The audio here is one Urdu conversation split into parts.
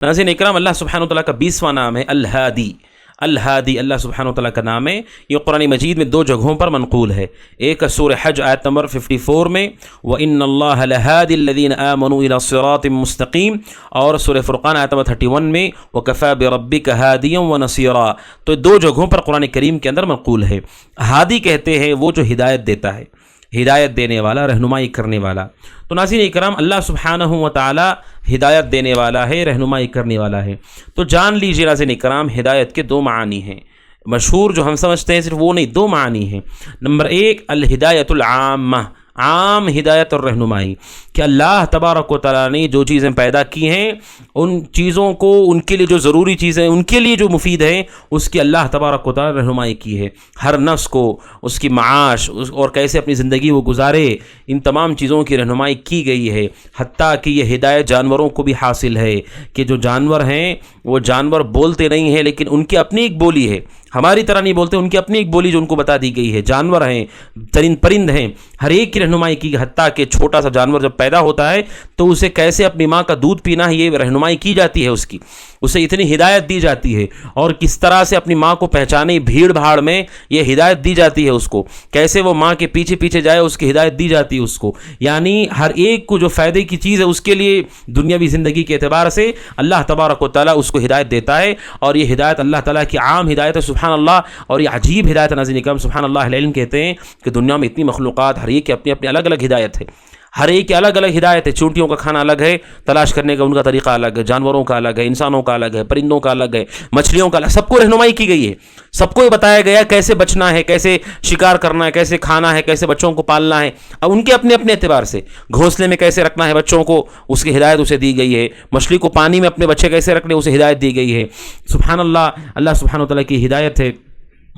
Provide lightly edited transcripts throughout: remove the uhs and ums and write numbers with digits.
ناظرین اکرام، اللہ سبحانہ وتعالیٰ کا 20واں نام ہے الہادی۔ الہادی اللہ سبحانہ وتعالیٰ کا نام ہے، یہ قرآن مجید میں 2 جگہوں پر منقول ہے۔ ایک سورہ حج آیت نمبر 54 میں وَإِنَّ اللَّهَ لَهَادِ الَّذِينَ آمَنُوا إِلَى صِرَاطٍ مُسْتَقِيمٍ، اور سورہ فرقان آیت نمبر 31 میں وَكَفَى بِرَبِّكَ هَادِيًا وَنَصِيرًا۔ تو 2 جگہوں پر قرآن کریم کے اندر منقول ہے۔ ہادی کہتے ہیں وہ جو ہدایت دیتا ہے، ہدایت دینے والا، رہنمائی کرنے والا۔ تو ناظرین اکرام، اللہ سبحانہ و تعالی ہدایت دینے والا ہے، رہنمائی کرنے والا ہے۔ تو جان لیجیے ناظرین اکرام، ہدایت کے 2 معانی ہیں۔ مشہور جو ہم سمجھتے ہیں صرف وہ نہیں، 2 معانی ہیں۔ نمبر 1 الہدایت العامہ، عام ہدایت اور رہنمائی، کہ اللہ تبارک و تعالیٰ نے جو چیزیں پیدا کی ہیں ان چیزوں کو، ان کے لیے جو ضروری چیزیں، ان کے لیے جو مفید ہیں، اس کی اللہ تبارک و تعالیٰ رہنمائی کی ہے۔ ہر نفس کو اس کی معاش اور کیسے اپنی زندگی وہ گزارے، ان تمام چیزوں کی رہنمائی کی گئی ہے۔ حتیٰ کہ یہ ہدایت جانوروں کو بھی حاصل ہے، کہ جو جانور ہیں وہ جانور بولتے نہیں ہیں لیکن ان کی اپنی ایک بولی ہے، ہماری طرح نہیں بولتے، ان کی اپنی ایک بولی جو ان کو بتا دی گئی ہے۔ جانور ہیں، پرند ہیں، ہر ایک کی رہنمائی کی، حتیٰ کہ چھوٹا سا جانور جب پیدا ہوتا ہے تو اسے کیسے اپنی ماں کا دودھ پینا ہے یہ رہنمائی کی جاتی ہے، اس کی اسے اتنی ہدایت دی جاتی ہے، اور کس طرح سے اپنی ماں کو پہچانے بھیڑ بھاڑ میں یہ ہدایت دی جاتی ہے اس کو، کیسے وہ ماں کے پیچھے پیچھے جائے اس کی ہدایت دی جاتی ہے اس کو۔ یعنی ہر ایک کو جو فائدے کی چیز ہے اس کے لیے دنیاوی زندگی کے اعتبار سے اللہ تبارک و تعالیٰ اس کو ہدایت دیتا ہے، اور یہ ہدایت اللہ تعالیٰ کی عام ہدایت ہے، سبحان اللہ۔ اور یہ عجیب ہدایت ناظرین اکرام، سبحان اللہ، اہل علم کہتے ہیں کہ دنیا میں اتنی مخلوقات، ہر ایک کی اپنی اپنی الگ الگ ہدایت ہے، ہر ایک کی الگ الگ ہدایت ہے۔ چونٹیوں کا کھانا الگ ہے، تلاش کرنے کا ان کا طریقہ الگ ہے، جانوروں کا الگ ہے، انسانوں کا الگ ہے، پرندوں کا الگ ہے، مچھلیوں کا الگ، سب کو رہنمائی کی گئی ہے، سب کو یہ بتایا گیا کیسے بچنا ہے، کیسے شکار کرنا ہے، کیسے کھانا ہے، کیسے بچوں کو پالنا ہے۔ اب ان کے اپنے اپنے اعتبار سے گھونسلے میں کیسے رکھنا ہے بچوں کو، اس کی ہدایت اسے دی گئی ہے۔ مچھلی کو پانی میں اپنے بچے کیسے رکھنے، اسے ہدایت دی گئی ہے۔ سبحان اللہ، اللہ سبحانہ وتعالیٰ کی ہدایت ہے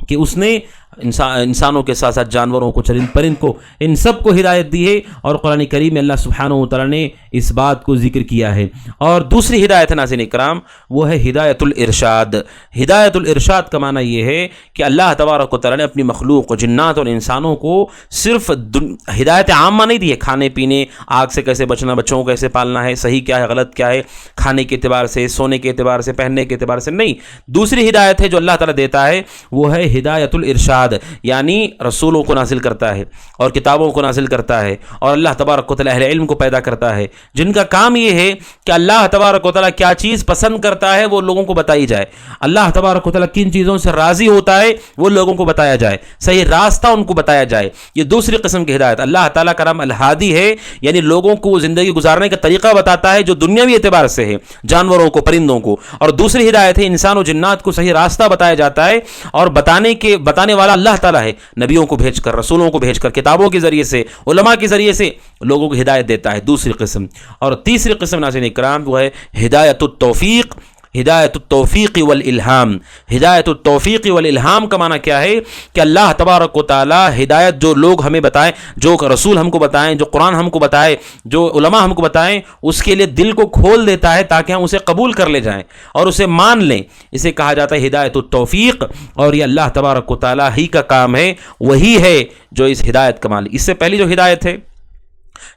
کہ اس نے انسانوں کے ساتھ ساتھ جانوروں کو، چرند پرند کو، ان سب کو ہدایت دی ہے، اور قرآن کریم میں اللہ سبحانہ و تعالیٰ نے اس بات کو ذکر کیا ہے۔ اور دوسری ہدایت ہے ناظرین اکرام، وہ ہے ہدایت الارشاد۔ ہدایت الارشاد کا معنی یہ ہے کہ اللہ تبارک و تعالیٰ نے اپنی مخلوق، جنات اور انسانوں کو صرف ہدایت عامہ نہیں دی ہے، کھانے پینے، آگ سے کیسے بچنا، بچوں کو کیسے پالنا ہے، صحیح کیا ہے غلط کیا ہے، کھانے کے اعتبار سے، سونے کے اعتبار سے، پہننے کے اعتبار سے نہیں۔ دوسری ہدایت ہے جو اللہ تعالیٰ دیتا ہے، وہ ہے ہدایت الارشاد، یعنی رسولوں کو نازل کرتا ہے اور کتابوں کو نازل کرتا ہے، اور اللہ تبارک و تعالیٰ اہل علم کو پیدا کرتا ہے جن کا کام یہ ہے کہ اللہ تبارک و تعالیٰ کیا چیز پسند کرتا ہے وہ لوگوں کو بتائی جائے، اللہ تبارک و تعالیٰ کن چیزوں سے راضی ہوتا ہے وہ لوگوں کو بتایا جائے، صحیح راستہ ان کو بتایا جائے۔ یہ دوسری قسم کی ہدایت۔ اللہ تعالیٰ کا نام الہادی ہے، یعنی لوگوں کو زندگی گزارنے کا طریقہ بتاتا ہے جو دنیاوی اعتبار سے ہے، جانوروں کو، پرندوں کو۔ اور دوسری ہدایت ہے انسان و جنات کو صحیح راستہ بتایا جاتا ہے، اور بتانے والا اللہ تعالیٰ ہے، نبیوں کو بھیج کر، رسولوں کو بھیج کر، کتابوں کے ذریعے سے، علماء کے ذریعے سے لوگوں کو ہدایت دیتا ہے، دوسری قسم۔ اور تیسری قسم ناظرین اکرام وہ ہے ہدایت التوفیق۔ ہدایت التوفیق والالہام۔ ہدایت التوفیق والالہام کا معنی کیا ہے کہ اللہ تبارک و تعالی ہدایت جو لوگ ہمیں بتائیں، جو رسول ہم کو بتائیں، جو قرآن ہم کو بتائے، جو علماء ہم کو بتائیں، اس کے لیے دل کو کھول دیتا ہے تاکہ ہم اسے قبول کر لے جائیں اور اسے مان لیں۔ اسے کہا جاتا ہے ہدایت التوفیق، اور یہ اللہ تبارک و تعالی ہی کا کام ہے، وہی ہے جو اس ہدایت کا مالک۔ اس سے پہلی جو ہدایت ہے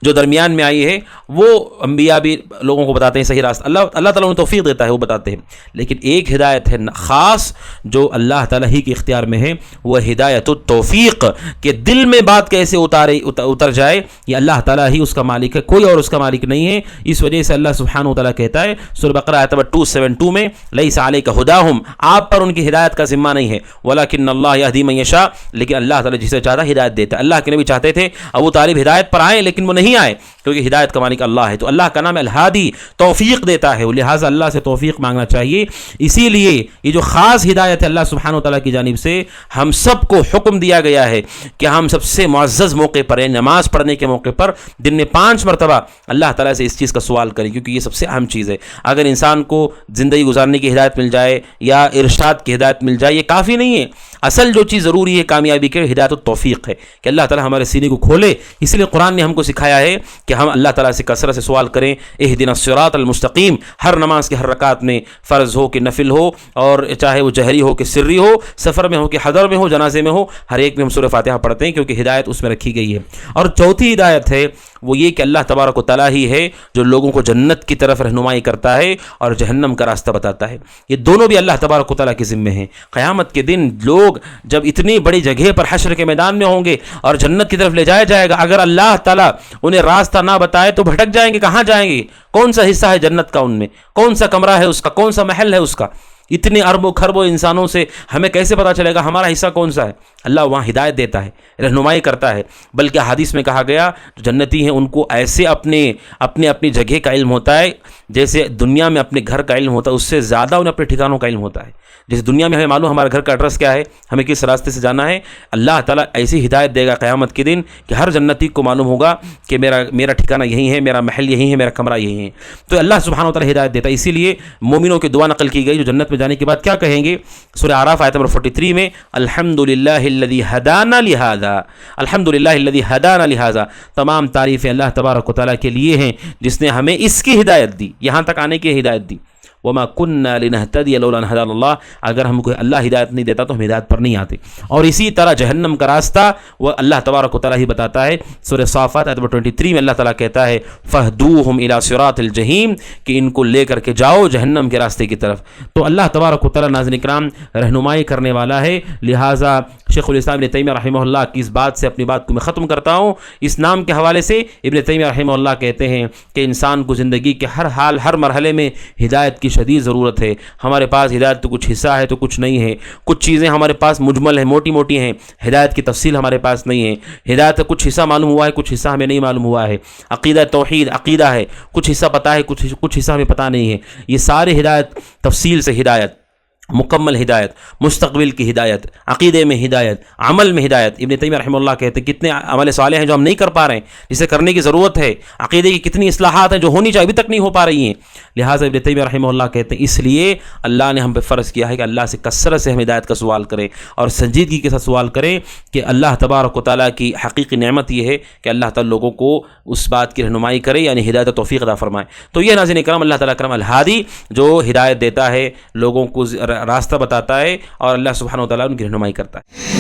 جو درمیان میں آئی ہے وہ انبیاء بھی لوگوں کو بتاتے ہیں صحیح راستہ، اللہ تعالیٰ انہیں توفیق دیتا ہے، وہ بتاتے ہیں۔ لیکن ایک ہدایت ہے خاص جو اللہ تعالیٰ ہی کے اختیار میں ہے، وہ ہدایت التوفیق، کہ دل میں بات کیسے اتر جائے، یہ اللہ تعالیٰ ہی اس کا مالک ہے، کوئی اور اس کا مالک نہیں ہے۔ اس وجہ سے اللہ سبحانہ وتعالیٰ کہتا ہے سورہ بقرہ آیت نمبر 272 میں لیس علیک ہداہم، آپ پر ان کی ہدایت کا ذمہ نہیں ہے، ولکن اللہ یہدی من یشاء، لیکن اللہ تعالیٰ جسے چاہتا ہے ہدایت دیتا ہے۔ اللہ کے نبی چاہتے تھے ابو طالب ہدایت پر آئے لیکن وہ نہیں آئے، کیونکہ ہدایت کا مالک اللہ ہے۔ تو اللہ کا نام الہادی، توفیق دیتا ہے، لہٰذا اللہ سے توفیق مانگنا چاہیے۔ اسی لیے یہ جو خاص ہدایت ہے اللہ سبحانہ وتعالیٰ کی جانب سے، ہم سب کو حکم دیا گیا ہے کہ ہم سب سے معزز موقع پر، نماز پڑھنے کے موقع پر دن میں 5 مرتبہ اللہ تعالیٰ سے اس چیز کا سوال کریں، کیونکہ یہ سب سے اہم چیز ہے۔ اگر انسان کو زندگی گزارنے کی ہدایت مل جائے یا ارشاد کی ہدایت مل جائے یہ کافی نہیں ہے، اصل جو چیز ضروری ہے کامیابی کے ہدایت التوفیق ہے کہ اللہ تعالیٰ ہمارے سینے کو کھولے. اس لیے قرآن نے ہم کو سکھایا ہے کہ ہم اللہ تعالیٰ سے کثرت سے سوال کریں اہدنا الصراط المستقیم. ہر نماز کے ہر رکعت میں، فرض ہو کہ نفل ہو، اور چاہے وہ جہری ہو کہ سری ہو، سفر میں ہو کہ حضر میں ہو، جنازے میں ہو، ہر ایک میں ہم سورہ فاتحہ پڑھتے ہیں کیونکہ ہدایت اس میں رکھی گئی ہے. اور چوتھی ہدایت ہے وہ یہ کہ اللہ تبارک و تعالیٰ ہی ہے جو لوگوں کو جنت کی طرف رہنمائی کرتا ہے اور جہنم کا راستہ بتاتا ہے. یہ دونوں بھی اللہ تبارک و تعالیٰ کے ذمے ہیں. قیامت کے دن لوگ جب اتنی بڑی جگہ پر حشر کے میدان میں ہوں گے اور جنت کی طرف لے جایا جائے گا، اگر اللہ تعالیٰ انہیں راستہ نہ بتائے تو بھٹک جائیں گے. کہاں جائیں گے؟ کون سا حصہ ہے جنت کا ان میں؟ کون سا کمرہ ہے اس کا؟ کون سا محل ہے اس کا؟ اتنے اربوں کھربوں انسانوں سے ہمیں کیسے پتہ چلے گا ہمارا حصہ کون سا ہے؟ اللہ وہاں ہدایت دیتا ہے، رہنمائی کرتا ہے. بلکہ حدیث میں کہا گیا جو جنتی ہیں ان کو ایسے اپنی جگہ کا علم ہوتا ہے جیسے دنیا میں اپنے گھر کا علم ہوتا ہے، اس سے زیادہ انہیں اپنے ٹھکانوں کا علم ہوتا ہے. جیسے دنیا میں ہمیں معلوم ہمارے گھر کا ایڈریس کیا ہے، ہمیں کس راستے سے جانا ہے، اللہ تعالیٰ ایسی ہدایت دے گا قیامت کے دن کہ ہر جنتی کو معلوم ہوگا کہ میرا ٹھکانہ یہی ہے، میرا محل یہی ہے، میرا کمرہ یہی ہے. تو اللہ سبحانہ و تعالیٰ ہدایت دیتا ہے. اسی لیے مومنوں کی دعا نقل کی گئی جو جنت میں جانے کے بعد کیا کہیں گے. سورہ اعراف آیت نمبر 43 میں الحمدللہ الذی ہدانا لہذا، الحمدللہ الذی ہدانا لہذا، تمام تعریفیں اللہ تبارک و تعالیٰ کے لیے ہیں جس نے ہمیں اس کی ہدایت دی، یہاں تک آنے کی ہدایت دی. وما كنا لنهتدي لولا ان هدانا اللہ، اگر ہم کو اللہ ہدایت نہیں دیتا تو ہم ہدایت پر نہیں آتے. اور اسی طرح جہنم کا راستہ وہ اللہ تبارک و تعالیٰ ہی بتاتا ہے. سورہ صافات آیت نمبر 23 میں اللہ تعالیٰ کہتا ہے فَهْدُوهُمْ إِلَى صِرَاطِ الْجَحِيمِ کہ ان کو لے کر کے جاؤ جہنم کے راستے کی طرف. تو اللہ تبارک و تعالیٰ ناظرین کرام رہنمائی کرنے والا ہے. لہٰذا شیخ الاسلام ابن تیمیہ رحمہ اللہ کی اس بات سے اپنی بات کو میں ختم کرتا ہوں. اس نام کے حوالے سے ابن تیمیہ رحمہ اللہ کہتے ہیں کہ انسان کو زندگی کے ہر حال ہر مرحلے میں ہدایت کی شدید ضرورت ہے. ہمارے پاس ہدایت تو کچھ حصہ ہے تو کچھ نہیں ہے. کچھ چیزیں ہمارے پاس مجمل ہیں، موٹی موٹی ہیں، ہدایت کی تفصیل ہمارے پاس نہیں ہے. ہدایت کا کچھ حصہ معلوم ہوا ہے، کچھ حصہ ہمیں نہیں معلوم ہوا ہے. عقیدہ توحید عقیدہ ہے، کچھ حصہ پتہ ہے، کچھ حصہ ہمیں پتہ نہیں ہے. یہ سارے ہدایت تفصیل سے ہدایت، مکمل ہدایت، مستقبل کی ہدایت، عقیدے میں ہدایت، عمل میں ہدایت. ابن تیمیہ رحمہ اللہ کہتے ہیں کتنے عمل صالح ہیں جو ہم نہیں کر پا رہے ہیں، جسے کرنے کی ضرورت ہے. عقیدے کی کتنی اصلاحات ہیں جو ہونی چاہیے ابھی تک نہیں ہو پا رہی ہیں. لہٰذا ابن تیمیہ رحمہ اللہ کہتے ہیں اس لیے اللہ نے ہم پہ فرض کیا ہے کہ اللہ سے کثرت سے ہم ہدایت کا سوال کریں اور سنجیدگی کے ساتھ سوال کریں کہ اللہ تبارک و تعالیٰ کی حقیقی نعمت یہ ہے کہ اللہ تعالیٰ لوگوں کو اس بات کی رہنمائی کرے، یعنی ہدایت و توفیق عطا فرمائے. تو یہ ناظرین کرام اللہ تعالیٰ کرم الہادی جو ہدایت دیتا ہے، لوگوں کو راستہ بتاتا ہے اور اللہ سبحانہ و تعالیٰ ان کی رہنمائی کرتا ہے.